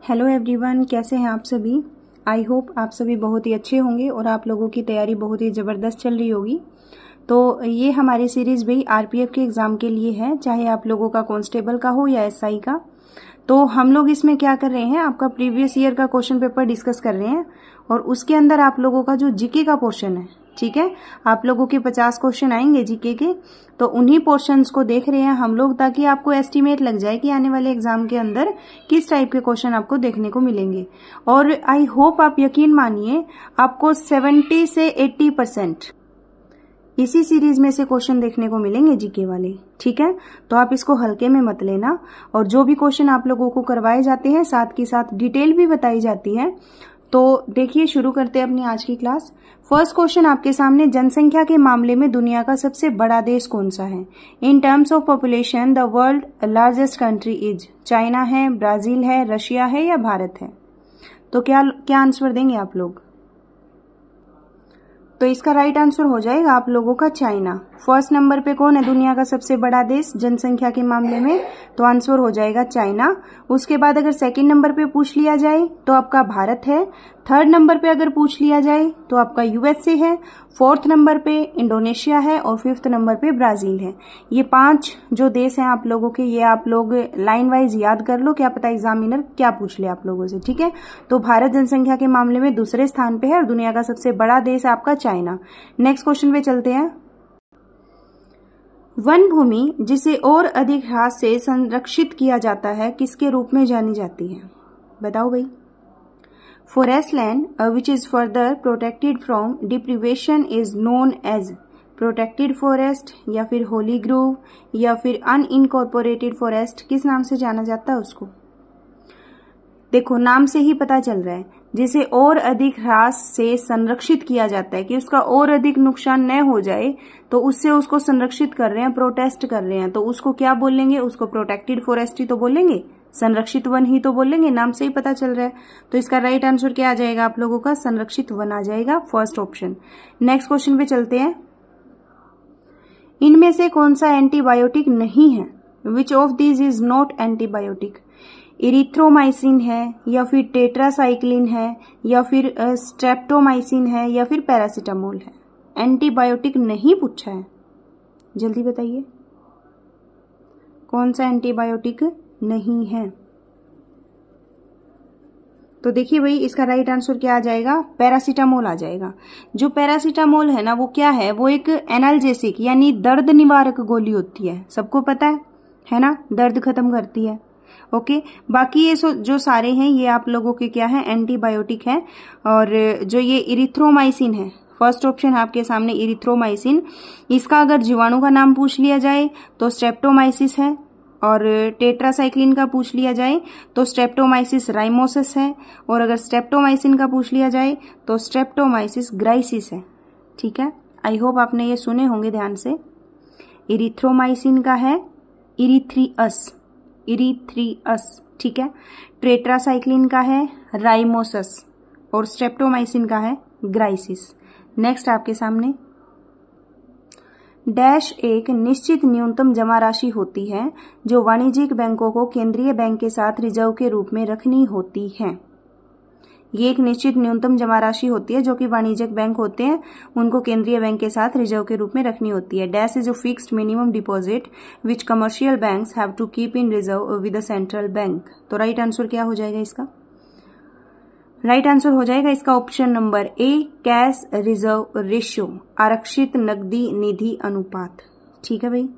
Hello everyone, कैसे हैं आप सभी। आई होप आप सभी बहुत ही अच्छे होंगे और आप लोगों की तैयारी बहुत ही ज़बरदस्त चल रही होगी। तो ये हमारी सीरीज़ भी आरपीएफ के एग्ज़ाम के लिए है, चाहे आप लोगों का कांस्टेबल का हो या एसआई का। तो हम लोग इसमें क्या कर रहे हैं, आपका प्रीवियस ईयर का क्वेश्चन पेपर डिस्कस कर रहे हैं और उसके अंदर आप लोगों का जो जीके का पोर्शन है, ठीक है, आप लोगों के 50 क्वेश्चन आएंगे जीके के, तो उन्हीं पोर्शंस को देख रहे हैं हम लोग, ताकि आपको एस्टिमेट लग जाए कि आने वाले एग्जाम के अंदर किस टाइप के क्वेश्चन आपको देखने को मिलेंगे। और आई होप आप यकीन मानिए आपको 70 से 80% इसी सीरीज में से क्वेश्चन देखने को मिलेंगे जीके वाले, ठीक है। तो आप इसको हल्के में मत लेना, और जो भी क्वेश्चन आप लोगों को करवाए जाते हैं साथ के साथ डिटेल भी बताई जाती है। तो देखिए, शुरू करते हैं अपनी आज की क्लास। फर्स्ट क्वेश्चन आपके सामने, जनसंख्या के मामले में दुनिया का सबसे बड़ा देश कौन सा है। In terms of population the world largest country is. China है, ब्राजील है, रशिया है या भारत है। तो क्या आंसर देंगे आप लोग। तो इसका राइट आंसर हो जाएगा आप लोगों का चाइना। फर्स्ट नंबर पे कौन है दुनिया का सबसे बड़ा देश जनसंख्या के मामले में, तो आंसर हो जाएगा चाइना। उसके बाद अगर सेकंड नंबर पे पूछ लिया जाए तो आपका भारत है। थर्ड नंबर पे अगर पूछ लिया जाए तो आपका यूएसए है। फोर्थ नंबर पे इंडोनेशिया है और फिफ्थ नंबर पे ब्राजील है। ये 5 जो देश हैं आप लोगों के, ये आप लोग लाइन वाइज याद कर लो, क्या पता एग्जामिनर क्या पूछ ले आप लोगों से, ठीक है। तो भारत जनसंख्या के मामले में दूसरे स्थान पे है और दुनिया का सबसे बड़ा देश है आपका चाइना। नेक्स्ट क्वेश्चन पे चलते हैं। वन भूमि जिसे और अधिक ह्रास से संरक्षित किया जाता है किसके रूप में जानी जाती है, बताओ भाई। Forest land which is further protected from deprivation is known as protected forest, या फिर होली ग्रोव, या फिर अनइनकॉर्पोरेटेड फॉरेस्ट, किस नाम से जाना जाता है उसको। देखो, नाम से ही पता चल रहा है, जिसे और अधिक ह्रास से संरक्षित किया जाता है, कि उसका और अधिक नुकसान न हो जाए, तो उससे उसको संरक्षित कर रहे हैं, प्रोटेस्ट कर रहे हैं, तो उसको क्या बोलेंगे, उसको प्रोटेक्टेड फॉरेस्ट ही तो बोलेंगे, संरक्षित वन ही तो बोलेंगे, नाम से ही पता चल रहा है। तो इसका राइट आंसर क्या आ जाएगा आप लोगों का, संरक्षित वन आ जाएगा, फर्स्ट ऑप्शन। नेक्स्ट क्वेश्चन पे चलते हैं। इनमें से कौन सा एंटीबायोटिक नहीं है, which of these is not antibiotic. Erythromycin है, या फिर टेट्रासाइक्लिन है, या फिर स्ट्रेप्टोमाइसिन है, या फिर पैरासीटामोल है। एंटीबायोटिक नहीं पूछा है, जल्दी बताइए कौन सा एंटीबायोटिक नहीं है। तो देखिए भाई, इसका राइट आंसर क्या आ जाएगा, पैरासीटामोल आ जाएगा। जो पैरासीटामोल है ना, वो क्या है, वो एक एनाल्जेसिक यानी दर्द निवारक गोली होती है, सबको पता है ना, दर्द खत्म करती है। ओके, बाकी ये जो सारे हैं ये आप लोगों के क्या है, एंटीबायोटिक है। और जो ये इरिथ्रोमाइसिन है, फर्स्ट ऑप्शन है आपके सामने इरिथ्रोमाइसिन, इसका अगर जीवाणु का नाम पूछ लिया जाए तो स्ट्रेप्टोमाइसिस है, और टेट्रासाइक्लिन का पूछ लिया जाए तो स्ट्रेप्टोमाइसिस राइमोसिस है, और अगर स्ट्रेप्टोमाइसिन का पूछ लिया जाए तो स्ट्रेप्टोमाइसिस ग्राइसिस है, ठीक है। आई होप आपने ये सुने होंगे ध्यान से। इरिथ्रोमाइसिन का है इरीथ्रियस, ठीक है। टेट्रासाइक्लिन का है राइमोसस, और स्ट्रेप्टोमाइसिन का है ग्राइसिस। नेक्स्ट आपके सामने, डैश एक निश्चित न्यूनतम जमा राशि होती है जो वाणिज्यिक बैंकों को केंद्रीय बैंक के साथ रिजर्व के रूप में रखनी होती है। ये एक निश्चित न्यूनतम जमा राशि होती है जो कि वाणिज्यिक बैंक होते हैं उनको केंद्रीय बैंक के साथ रिजर्व के रूप में रखनी होती है। Dash is a fixed minimum deposit which commercial banks have to keep in reserve with the central bank. तो राइट आंसर क्या हो जाएगा इसका, राइट आंसर हो जाएगा इसका option number A, cash reserve ratio, आरक्षित नकदी निधि अनुपात, ठीक है भाई,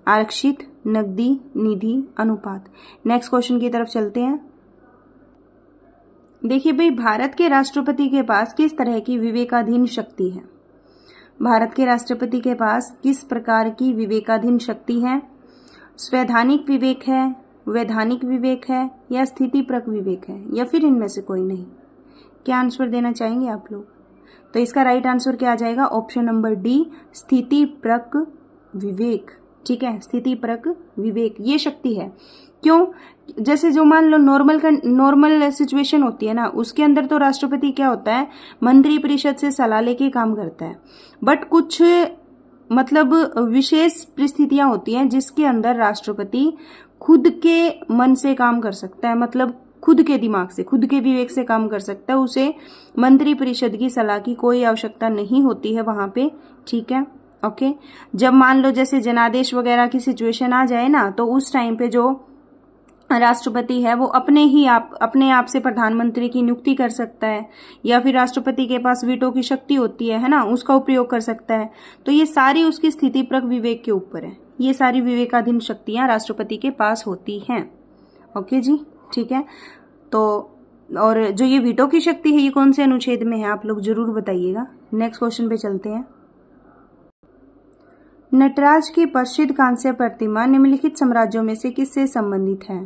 आरक्षित नकदी निधि अनुपात। नेक्स्ट क्वेश्चन की तरफ चलते हैं। देखिए भाई, भारत के राष्ट्रपति के पास किस तरह की विवेकाधीन शक्ति है। भारत के राष्ट्रपति के पास किस प्रकार की विवेकाधीन शक्ति है। स्वैधानिक विवेक है, वैधानिक विवेक है, या स्थितिपरक विवेक है, या फिर इनमें से कोई नहीं। क्या आंसर देना चाहेंगे आप लोग। तो इसका राइट आंसर क्या आ जाएगा, ऑप्शन नंबर डी, स्थितिपरक विवेक, ठीक है। स्थितिपरक विवेक ये शक्ति है। क्यों, जैसे जो मान लो नॉर्मल सिचुएशन होती है ना, उसके अंदर तो राष्ट्रपति क्या होता है, मंत्री परिषद से सलाह लेके काम करता है। बट कुछ मतलब विशेष परिस्थितियां होती हैं जिसके अंदर राष्ट्रपति खुद के मन से काम कर सकता है, मतलब खुद के दिमाग से, खुद के विवेक से काम कर सकता है, उसे मंत्री परिषद की सलाह की कोई आवश्यकता नहीं होती है वहां पे, ठीक है। ओके, जब मान लो जैसे जनादेश वगैरह की सिचुएशन आ जाए ना, तो उस टाइम पे जो राष्ट्रपति है वो अपने आप से प्रधानमंत्री की नियुक्ति कर सकता है, या फिर राष्ट्रपति के पास वीटो की शक्ति होती है ना, उसका उपयोग कर सकता है। तो ये सारी उसकी स्थितिपरक विवेक के ऊपर है, ये सारी विवेकाधीन शक्तियां राष्ट्रपति के पास होती हैं। ओके जी, ठीक है। तो और जो ये वीटो की शक्ति है ये कौन से अनुच्छेद में है, आप लोग जरूर बताइएगा। नेक्स्ट क्वेश्चन पे चलते हैं। नटराज की प्रसिद्ध कांस्य प्रतिमा निम्नलिखित साम्राज्यों में से किससे संबंधित है?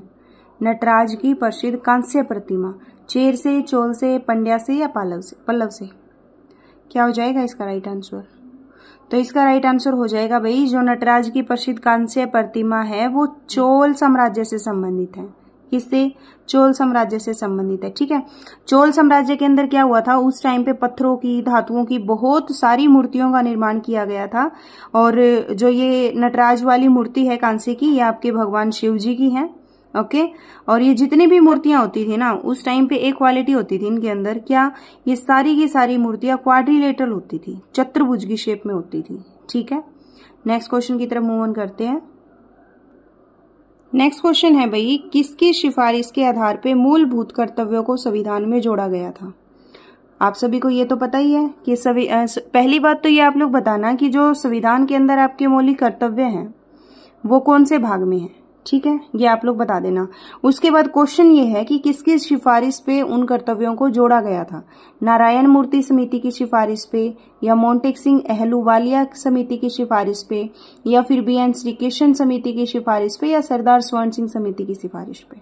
नटराज की प्रसिद्ध कांस्य प्रतिमा चेर से, चोल से, पंड्या से या पल्लव से? क्या हो जाएगा इसका राइट आंसर? तो इसका राइट आंसर हो जाएगा भाई, जो नटराज की प्रसिद्ध कांस्य प्रतिमा है वो चोल साम्राज्य से संबंधित है। किससे? चोल साम्राज्य से संबंधित है, ठीक है। चोल साम्राज्य के अंदर क्या हुआ था, उस टाइम पे पत्थरों की, धातुओं की बहुत सारी मूर्तियों का निर्माण किया गया था। और जो ये नटराज वाली मूर्ति है कांसे की, ये आपके भगवान शिव जी की है। ओके, और ये जितनी भी मूर्तियां होती थी ना उस टाइम पे एक क्वालिटी होती थी इनके अंदर, क्या, ये सारी की सारी मूर्तियां क्वाड्रिलेटरल होती थी, चतुर्भुज की शेप में होती थी, ठीक है। नेक्स्ट क्वेश्चन की तरफ मूव ऑन करते हैं। नेक्स्ट क्वेश्चन है भाई, किसकी सिफारिश के आधार पे मूलभूत कर्तव्यों को संविधान में जोड़ा गया था? आप सभी को ये तो पता ही है कि पहली बात तो ये आप लोग बताना कि जो संविधान के अंदर आपके मौलिक कर्तव्य हैं वो कौन से भाग में है, ठीक है, ये आप लोग बता देना। उसके बाद क्वेश्चन ये है कि किसकी सिफारिश पे उन कर्तव्यों को जोड़ा गया था? नारायण मूर्ति समिति की सिफारिश पे, या मोंटेक सिंह अहलूवालिया समिति की सिफारिश पे, या फिर BN श्रीकृष्ण समिति की सिफारिश पे, या सरदार स्वर्ण सिंह समिति की सिफारिश पे?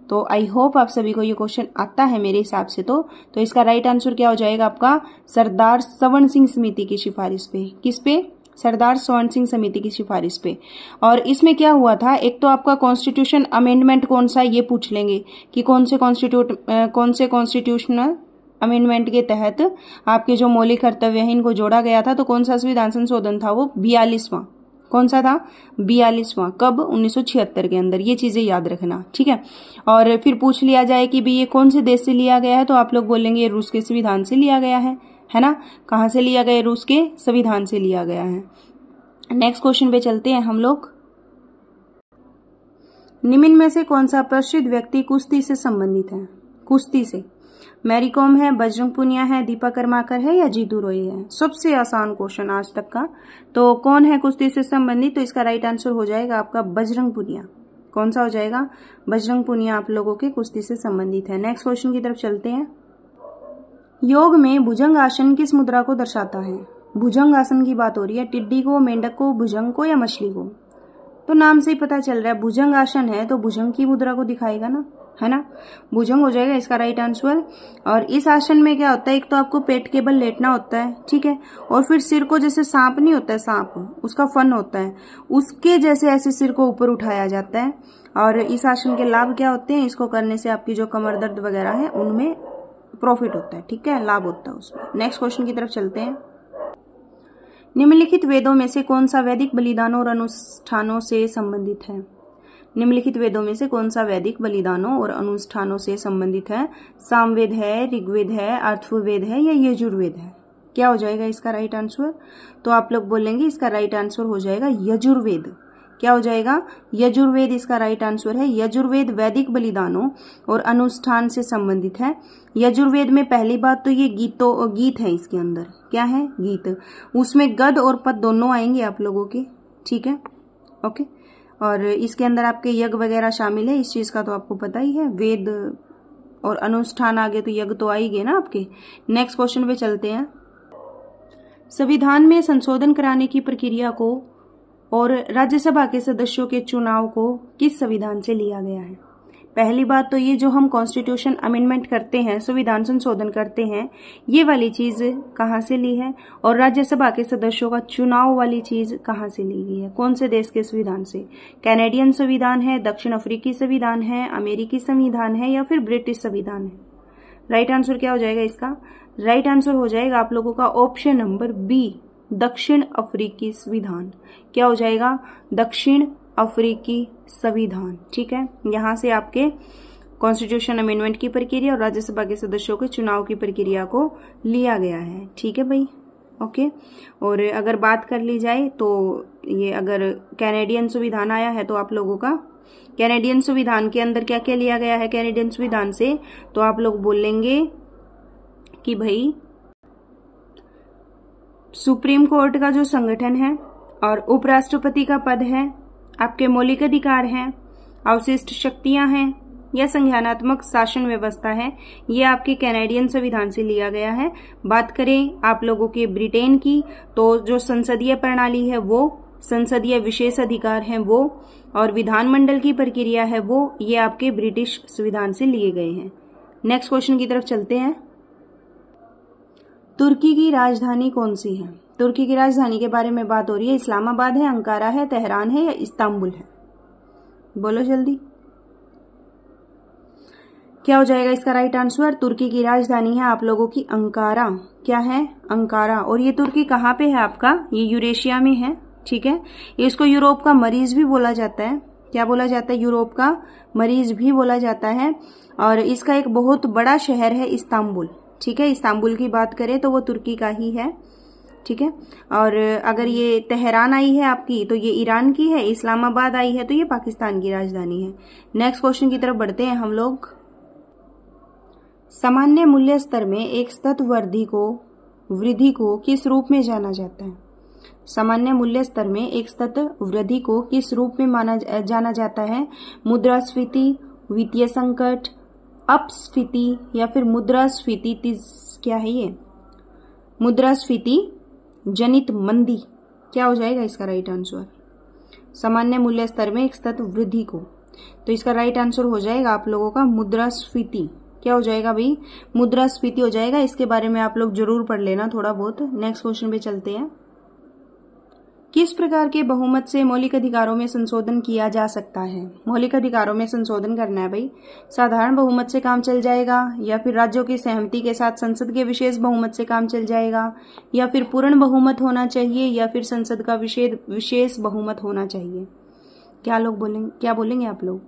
तो आई होप आप सभी को ये क्वेश्चन आता है मेरे हिसाब से। तो इसका राइट आंसर क्या हो जाएगा आपका? सरदार स्वर्ण सिंह समिति की सिफारिश पे। किस पे? सरदार स्वर्ण सिंह समिति की सिफारिश पे। और इसमें क्या हुआ था, एक तो आपका कॉन्स्टिट्यूशन अमेंडमेंट कौन सा, ये पूछ लेंगे कि कौन से कॉन्स्टिट्यूशनल अमेंडमेंट के तहत आपके जो मौलिक कर्तव्य हैं इनको जोड़ा गया था। तो कौन सा संविधान संशोधन था वो? 42वां। कौन सा था? 42वां। कब? 1976 के अंदर। ये चीजें याद रखना, ठीक है। और फिर पूछ लिया जाए कि भाई ये कौन से देश से लिया गया है, तो आप लोग बोलेंगे ये रूस के संविधान से लिया गया है ना। कहां से लिया गया? रूस के संविधान से लिया गया है। नेक्स्ट क्वेश्चन पे चलते हैं हम लोग। निम्न में से कौन सा प्रसिद्ध व्यक्ति कुश्ती से संबंधित है? कुश्ती से मैरी कॉम है, बजरंग पुनिया है, दीपा कर्माकर है, या जीतू रॉय है? सबसे आसान क्वेश्चन आज तक का। तो कौन है कुश्ती से संबंधित? तो इसका राइट आंसर हो जाएगा आपका बजरंग पुनिया। कौन सा हो जाएगा? बजरंग पुनिया आप लोगों के कुश्ती से संबंधित है। नेक्स्ट क्वेश्चन की तरफ चलते हैं। योग में भुजंग आसन किस मुद्रा को दर्शाता है? भुजंग आसन की बात हो रही है। टिड्डी को, मेंढक को, भुजंग को, या मछली को? तो नाम से ही पता चल रहा है भुजंग आसन है तो भुजंग की मुद्रा को दिखाएगा ना, है ना। भुजंग हो जाएगा इसका राइट आंसर। और इस आसन में क्या होता है, एक तो आपको पेट के बल लेटना होता है, ठीक है, और फिर सिर को, जैसे सांप नहीं होता है, सांप उसका फन होता है, उसके जैसे ऐसे सिर को ऊपर उठाया जाता है। और इस आसन के लाभ क्या होते हैं? इसको करने से आपकी जो कमर दर्द वगैरह है उनमें प्रॉफिट होता है, ठीक है, लाभ होता है उसमें। नेक्स्ट क्वेश्चन की तरफ चलते हैं। निम्नलिखित वेदों में से कौन सा वैदिक बलिदानों और अनुष्ठानों से संबंधित है? निम्नलिखित वेदों में से कौन सा वैदिक बलिदानों और अनुष्ठानों से संबंधित है? सामवेद है, ऋग्वेद है, अथर्ववेद है, या यजुर्वेद है? क्या हो जाएगा इसका राइट आंसर? तो आप लोग बोलेंगे इसका राइट आंसर हो जाएगा यजुर्वेद। क्या हो जाएगा? यजुर्वेद इसका राइट आंसर है। यजुर्वेद वैदिक बलिदानों और अनुष्ठान से संबंधित है। यजुर्वेद में पहली बात तो ये गीत है, इसके अंदर क्या है? गीत। उसमें गद और पद दोनों आएंगे आप लोगों के, ठीक है, ओके। और इसके अंदर आपके यज्ञ वगैरह शामिल है, इस चीज का तो आपको पता ही है। वेद और अनुष्ठान आगे तो यज्ञ तो आएंगे ना आपके। नेक्स्ट क्वेश्चन पे चलते हैं। संविधान में संशोधन कराने की प्रक्रिया को और राज्यसभा के सदस्यों के चुनाव को किस संविधान से लिया गया है? पहली बात तो ये जो हम कॉन्स्टिट्यूशन अमेंडमेंट करते हैं, संविधान संशोधन करते हैं, ये वाली चीज कहाँ से ली है? और राज्यसभा के सदस्यों का चुनाव वाली चीज कहाँ से ली गई है? कौन से देश के संविधान से? कैनेडियन संविधान है, दक्षिण अफ्रीकी संविधान है, अमेरिकी संविधान है, या फिर ब्रिटिश संविधान है? राइट आंसर क्या हो जाएगा इसका? राइट आंसर हो जाएगा आप लोगों का ऑप्शन नंबर बी, दक्षिण अफ्रीकी संविधान। क्या हो जाएगा? दक्षिण अफ्रीकी संविधान, ठीक है। यहां से आपके कॉन्स्टिट्यूशन अमेंडमेंट की प्रक्रिया और राज्यसभा के सदस्यों के चुनाव की प्रक्रिया को लिया गया है। ठीक है भाई, ओके। और अगर बात कर ली जाए तो ये अगर कैनेडियन संविधान आया है तो आप लोगों का कैनेडियन संविधान के अंदर क्या क्या लिया गया है कैनेडियन संविधान से, तो आप लोग बोलेंगे कि भाई सुप्रीम कोर्ट का जो संगठन है और उपराष्ट्रपति का पद है, आपके मौलिक अधिकार हैं, अवशिष्ट शक्तियां हैं या संज्ञानात्मक शासन व्यवस्था है, ये आपके कैनेडियन संविधान से लिया गया है। बात करें आप लोगों के ब्रिटेन की, तो जो संसदीय प्रणाली है वो, संसदीय विशेष अधिकार हैं वो, और विधानमंडल की प्रक्रिया है वो, ये आपके ब्रिटिश संविधान से लिए गए हैं। नेक्स्ट क्वेश्चन की तरफ चलते हैं। तुर्की की राजधानी कौन सी है? तुर्की की राजधानी के बारे में बात हो रही है। इस्लामाबाद है, अंकारा है, तेहरान है या इस्तांबुल है? बोलो जल्दी, क्या हो जाएगा इसका राइट आंसर? तुर्की की राजधानी है आप लोगों की अंकारा। क्या है? अंकारा। और ये तुर्की कहाँ पे है आपका? ये यूरेशिया में है। ठीक है, इसको यूरोप का मरीज भी बोला जाता है। क्या बोला जाता है? यूरोप का मरीज भी बोला जाता है। और इसका एक बहुत बड़ा शहर है इस्तांबुल। ठीक है, इस्तांबुल की बात करें तो वो तुर्की का ही है। ठीक है, और अगर ये तेहरान आई है आपकी तो ये ईरान की है, इस्लामाबाद आई है तो ये पाकिस्तान की राजधानी है। नेक्स्ट क्वेश्चन की तरफ बढ़ते हैं हम लोग। सामान्य मूल्य स्तर में एक सतत वृद्धि को किस रूप में जाना जाता है? सामान्य मूल्य स्तर में एक सतत वृद्धि को किस रूप में जाना जाता है? मुद्रास्फीति, वित्तीय संकट, अपस्फीति या फिर मुद्रास्फीति? क्या है ये? मुद्रास्फीति जनित मंदी। क्या हो जाएगा इसका राइट आंसर? सामान्य मूल्य स्तर में एक सतत वृद्धि को, तो इसका राइट आंसर हो जाएगा आप लोगों का मुद्रास्फीति। क्या हो जाएगा भाई? मुद्रास्फीति हो जाएगा। इसके बारे में आप लोग जरूर पढ़ लेना थोड़ा बहुत। नेक्स्ट क्वेश्चन पे चलते हैं। किस प्रकार के बहुमत से मौलिक अधिकारों में संशोधन किया जा सकता है? मौलिक अधिकारों में संशोधन करना है भाई, साधारण बहुमत से काम चल जाएगा या फिर राज्यों की सहमति के साथ संसद के विशेष बहुमत से काम चल जाएगा या फिर पूर्ण बहुमत होना चाहिए या फिर संसद का विशेष बहुमत होना चाहिए? क्या बोलेंगे आप लोग?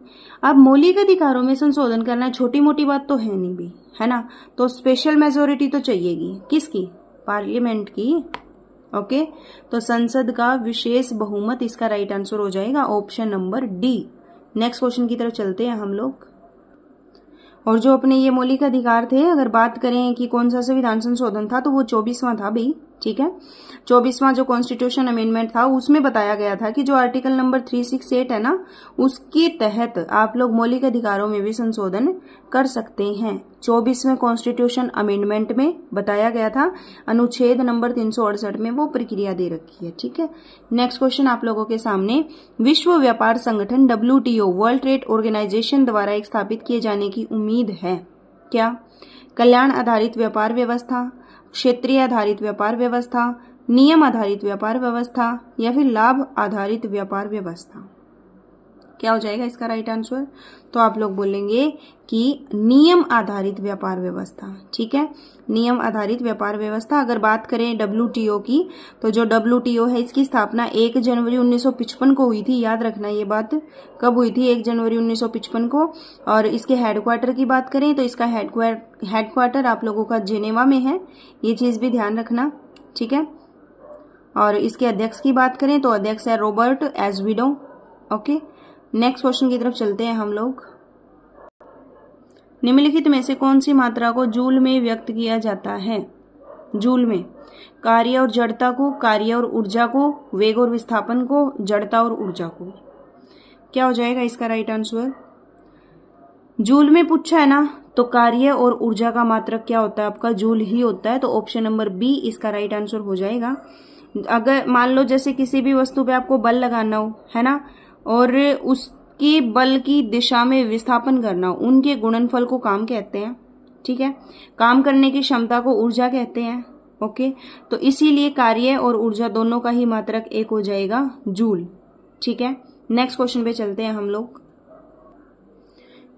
अब मौलिक अधिकारों में संशोधन करना छोटी मोटी बात तो है नहीं भी, है ना? तो स्पेशल मेजोरिटी तो चाहिएगी। किसकी? पार्लियामेंट की। ओके, तो संसद का विशेष बहुमत इसका राइट आंसर हो जाएगा option number D. Next question की तरफ चलते हैं हम लोग। और जो अपने ये मौलिक अधिकार थे, अगर बात करें कि कौन सा संविधान संशोधन था तो वो 24वां था भाई। ठीक है, 24वां जो कॉन्स्टिट्यूशन अमेंडमेंट था उसमें बताया गया था कि जो आर्टिकल नंबर 368 है ना, उसके तहत आप लोग मौलिक अधिकारों में भी संशोधन कर सकते हैं। 24वें कॉन्स्टिट्यूशन अमेंडमेंट में बताया गया था, अनुच्छेद नंबर 368 में वो प्रक्रिया दे रखी है। ठीक है, नेक्स्ट क्वेश्चन आप लोगों के सामने। विश्व व्यापार संगठन WTO वर्ल्ड ट्रेड ऑर्गेनाइजेशन द्वारा एक स्थापित किए जाने की उम्मीद है। क्या? कल्याण आधारित व्यापार व्यवस्था, क्षेत्रीय आधारित व्यापार व्यवस्था, नियम आधारित व्यापार व्यवस्था या फिर लाभ आधारित व्यापार व्यवस्था? क्या हो जाएगा इसका राइट आंसर? तो आप लोग बोलेंगे कि नियम आधारित व्यापार व्यवस्था। ठीक है, नियम आधारित व्यापार व्यवस्था। अगर बात करें WTO की, तो जो WTO है इसकी स्थापना 1 जनवरी 1955 को हुई थी। याद रखना ये बात, कब हुई थी? 1 जनवरी 1955 को। और इसके हेडक्वार्टर की बात करें तो इसका हेडक्वार्टर आप लोगों का जेनेवा में है, ये चीज भी ध्यान रखना। ठीक है, और इसके अध्यक्ष की बात करें तो अध्यक्ष है रॉबर्ट एज़ेवेडो। ओके, नेक्स्ट क्वेश्चन की तरफ चलते हैं हम लोग। निम्नलिखित में से कौन सी मात्रा को जूल में व्यक्त किया जाता है? जूल में कार्य और जड़ता को, कार्य और ऊर्जा को, वेग और विस्थापन को, जड़ता और ऊर्जा को? क्या हो जाएगा इसका राइट आंसर? जूल में पूछा है ना, तो कार्य और ऊर्जा का मात्रक क्या होता है आपका? जूल ही होता है। तो ऑप्शन नंबर बी इसका राइट आंसर हो जाएगा। अगर मान लो जैसे किसी भी वस्तु पे आपको बल लगाना हो, है ना, और उसके बल की दिशा में विस्थापन करना, उनके गुणनफल को काम कहते हैं। ठीक है, काम करने की क्षमता को ऊर्जा कहते हैं। ओके, तो इसीलिए कार्य और ऊर्जा दोनों का ही मात्रक एक हो जाएगा जूल। ठीक है, नेक्स्ट क्वेश्चन पे चलते हैं हम लोग।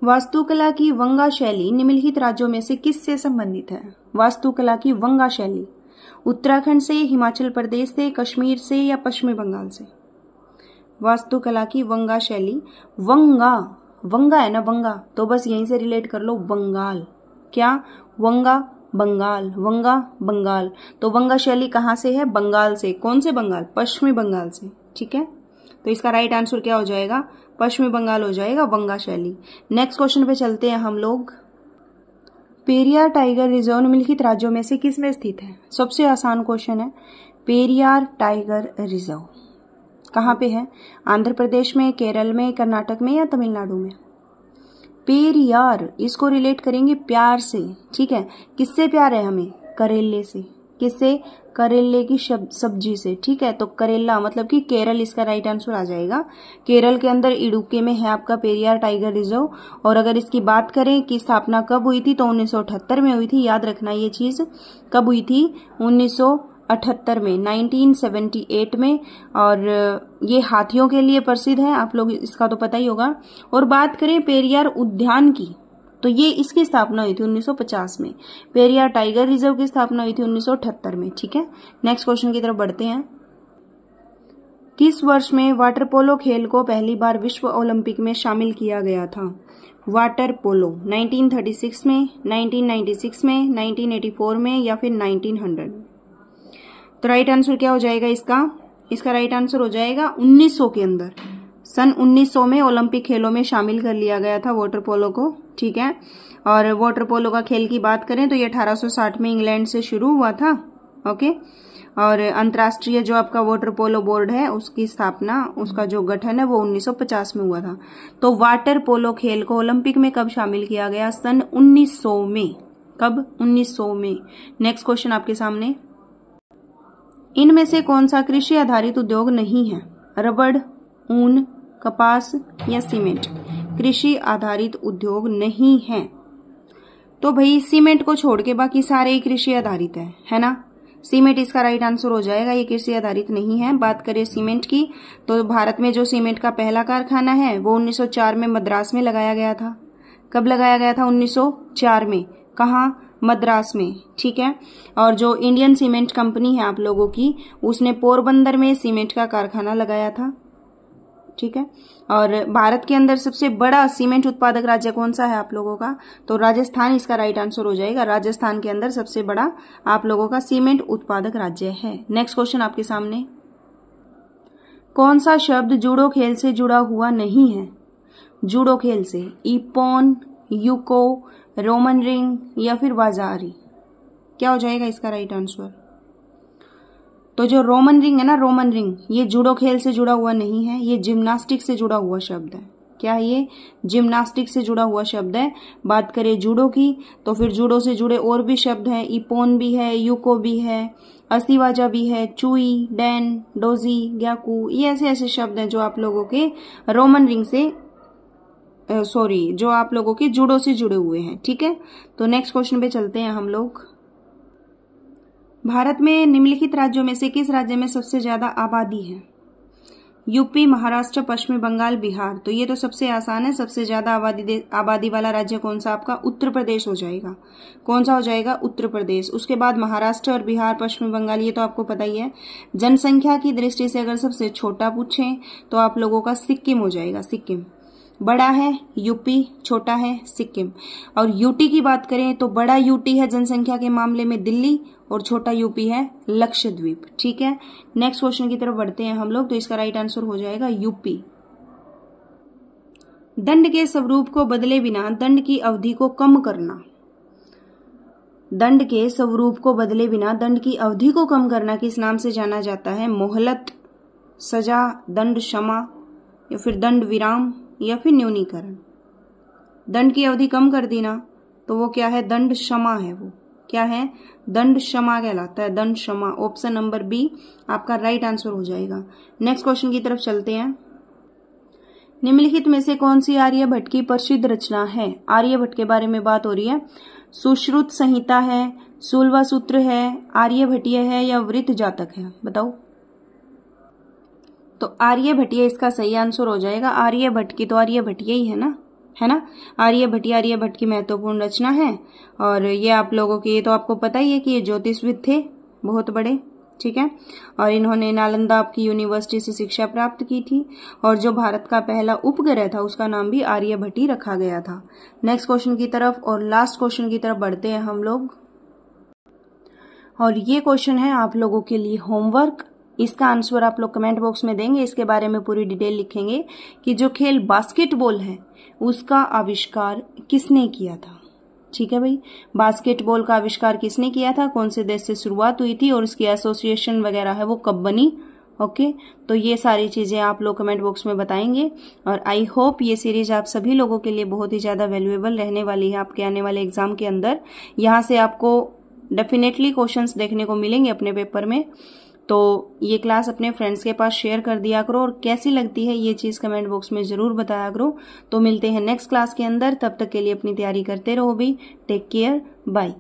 वास्तुकला की वंगा शैली निम्नलिखित राज्यों में से किससे संबंधित है? वास्तुकला की वंगा शैली उत्तराखंड से, हिमाचल प्रदेश से, कश्मीर से या पश्चिम बंगाल से? वास्तुकला की वंगा शैली, वंगा वंगा है ना, वंगा, तो बस यहीं से रिलेट कर लो, बंगाल। क्या? वंगा, बंगाल, वंगा, बंगाल। तो वंगा शैली कहाँ से है? बंगाल से। कौन से बंगाल? पश्चिमी बंगाल से। ठीक है, तो इसका राइट आंसर क्या हो जाएगा? पश्चिमी बंगाल हो जाएगा वंगा शैली। नेक्स्ट क्वेश्चन पे चलते हैं हम लोग। पेरियार टाइगर रिजर्व निम्नलिखित राज्यों में से किस में स्थित है? सबसे आसान क्वेश्चन है। पेरियार टाइगर रिजर्व कहाँ पे है? आंध्र प्रदेश में, केरल में, कर्नाटक में या तमिलनाडु में? पेरियार, इसको रिलेट करेंगे प्यार से। ठीक है, किससे प्यार है हमें? करेले से। किससे? करेले की सब्जी से। ठीक है, तो करेला मतलब कि केरल इसका राइट आंसर आ जाएगा। केरल के अंदर इडुक्की में है आपका पेरियार टाइगर रिजर्व। और अगर इसकी बात करें कि स्थापना कब हुई थी, तो 1978 में हुई थी। याद रखना ये चीज, कब हुई थी? 1978 में, 1978 में। और ये हाथियों के लिए प्रसिद्ध है, आप लोग इसका तो पता ही होगा। और बात करें पेरियार उद्यान की, तो ये इसकी स्थापना हुई थी 1950 में। पेरियार टाइगर रिजर्व की स्थापना हुई थी 1978 में। ठीक है, नेक्स्ट क्वेश्चन की तरफ बढ़ते हैं। किस वर्ष में वाटर पोलो खेल को पहली बार विश्व ओलंपिक में शामिल किया गया था? वाटर पोलो 1936 में, 1996 में, 1984 में या फिर 1900 में? तो राइट आंसर क्या हो जाएगा इसका? इसका राइट आंसर हो जाएगा 1900 के अंदर। सन 1900 में ओलंपिक खेलों में शामिल कर लिया गया था वाटर पोलो को। ठीक है, और वाटर पोलो का खेल की बात करें तो ये 1860 में इंग्लैंड से शुरू हुआ था। ओके, और अंतर्राष्ट्रीय जो आपका वाटर पोलो बोर्ड है उसकी स्थापना, उसका जो गठन है वो 1950 में हुआ था। तो वाटर पोलो खेल को ओलंपिक में कब शामिल किया गया? सन 1900 में। कब? 1900 में। नेक्स्ट क्वेश्चन आपके सामने। इनमें से कौन सा कृषि आधारित उद्योग नहीं है? रबड़, ऊन, कपास या सीमेंट? कृषि आधारित उद्योग नहीं है। तो भाई सीमेंट को छोड़ के बाकी सारे ही कृषि आधारित है ना? सीमेंट इसका राइट आंसर हो जाएगा, ये कृषि आधारित नहीं है। बात करें सीमेंट की, तो भारत में जो सीमेंट का पहला कारखाना है वो 1904 में मद्रास में लगाया गया था। कब लगाया गया था? 1904 में। कहाँ? मद्रास में। ठीक है, और जो इंडियन सीमेंट कंपनी है आप लोगों की, उसने पोरबंदर में सीमेंट का कारखाना लगाया था। ठीक है, और भारत के अंदर सबसे बड़ा सीमेंट उत्पादक राज्य कौन सा है आप लोगों का? तो राजस्थान इसका राइट आंसर हो जाएगा। राजस्थान के अंदर सबसे बड़ा आप लोगों का सीमेंट उत्पादक राज्य है। नेक्स्ट क्वेश्चन आपके सामने। कौन सा शब्द जूडो खेल से जुड़ा हुआ नहीं है? जूडो खेल से इपोन, यूको, रोमन रिंग या फिर वाजारी? क्या हो जाएगा इसका राइट आंसर? तो जो रोमन रिंग है ना, रोमन रिंग, ये जूडो खेल से जुड़ा हुआ नहीं है, ये जिम्नास्टिक से जुड़ा हुआ शब्द है। क्या है ये? जिम्नास्टिक से जुड़ा हुआ शब्द है। बात करें जूडो की, तो फिर जूडो से जुड़े और भी शब्द हैं, इपोन भी है, यूको भी है, अस्थिवाजा भी है, चुई, डैन, डोजी, ग्याकू, ये ऐसे ऐसे शब्द हैं जो आप लोगों के रोमन रिंग से जो आप लोगों के जूडो से जुड़े हुए हैं। ठीक है, तो नेक्स्ट क्वेश्चन पे चलते हैं हम लोग। भारत में निम्नलिखित राज्यों में से किस राज्य में सबसे ज्यादा आबादी है? यूपी, महाराष्ट्र, पश्चिमी बंगाल, बिहार? तो ये तो सबसे आसान है। सबसे ज्यादा आबादी वाला राज्य कौन सा आपका? उत्तर प्रदेश हो जाएगा। कौन सा हो जाएगा? उत्तर प्रदेश। उसके बाद महाराष्ट्र और बिहार, पश्चिमी बंगाल, ये तो आपको पता ही है। जनसंख्या की दृष्टि से अगर सबसे छोटा पूछें तो आप लोगों का सिक्किम हो जाएगा। सिक्किम बड़ा है यूपी, छोटा है सिक्किम। और यूटी की बात करें तो बड़ा यूटी है जनसंख्या के मामले में दिल्ली, और छोटा यूपी है लक्षद्वीप। ठीक है, नेक्स्ट क्वेश्चन की तरफ बढ़ते हैं हम लोग। तो इसका राइट आंसर हो जाएगा यूपी। दंड के स्वरूप को बदले बिना दंड की अवधि को कम करना। दंड के स्वरूप को बदले बिना दंड की अवधि को कम करना किस नाम से जाना जाता है? मोहलत, सजा, दंड क्षमा या फिर दंड विराम या फिर न्यूनीकरण? दंड की अवधि कम कर दी ना, तो वो क्या है? दंड क्षमा है। वो क्या है? दंड क्षमा कहलाता है, दंड क्षमा। ऑप्शन नंबर बी आपका राइट आंसर हो जाएगा। नेक्स्ट क्वेश्चन की तरफ चलते हैं। निम्नलिखित में से कौन सी आर्यभट्ट की प्रसिद्ध रचना है? आर्यभट्ट के बारे में बात हो रही है। सुश्रुत संहिता है, सूलवा सूत्र है, आर्यभट्टीय है या वृत्त जातक है? बताओ। तो आर्यभट्टीय इसका सही आंसर हो जाएगा। आर्यभट्ट की तो आर्यभट्टीय ही है ना? आर्यभट्ट की महत्वपूर्ण रचना है। और ये आप लोगों की, ये तो आपको पता ही है कि ये ज्योतिषविद थे बहुत बड़े। ठीक है। और इन्होंने नालंदा की यूनिवर्सिटी से शिक्षा प्राप्त की थी। और जो भारत का पहला उपग्रह था उसका नाम भी आर्यभट्ट ही रखा गया था। नेक्स्ट क्वेश्चन की तरफ और लास्ट क्वेश्चन की तरफ बढ़ते हैं हम लोग। और ये क्वेश्चन है आप लोगों के लिए होमवर्क। इसका आंसर आप लोग कमेंट बॉक्स में देंगे। इसके बारे में पूरी डिटेल लिखेंगे कि जो खेल बास्केटबॉल है उसका आविष्कार किसने किया था। ठीक है भाई, बास्केटबॉल का आविष्कार किसने किया था, कौन से देश से शुरुआत हुई थी और उसकी एसोसिएशन वगैरह है वो कब बनी। ओके, तो ये सारी चीजें आप लोग कमेंट बॉक्स में बताएंगे। और आई होप ये सीरीज आप सभी लोगों के लिए बहुत ही ज्यादा वैल्यूएबल रहने वाली है आपके आने वाले एग्जाम के अंदर। यहाँ से आपको डेफिनेटली क्वेश्चंस देखने को मिलेंगे अपने पेपर में। तो ये क्लास अपने फ्रेंड्स के पास शेयर कर दिया करो और कैसी लगती है ये चीज कमेंट बॉक्स में जरूर बताया करो। तो मिलते हैं नेक्स्ट क्लास के अंदर, तब तक के लिए अपनी तैयारी करते रहो भी। Take care, bye.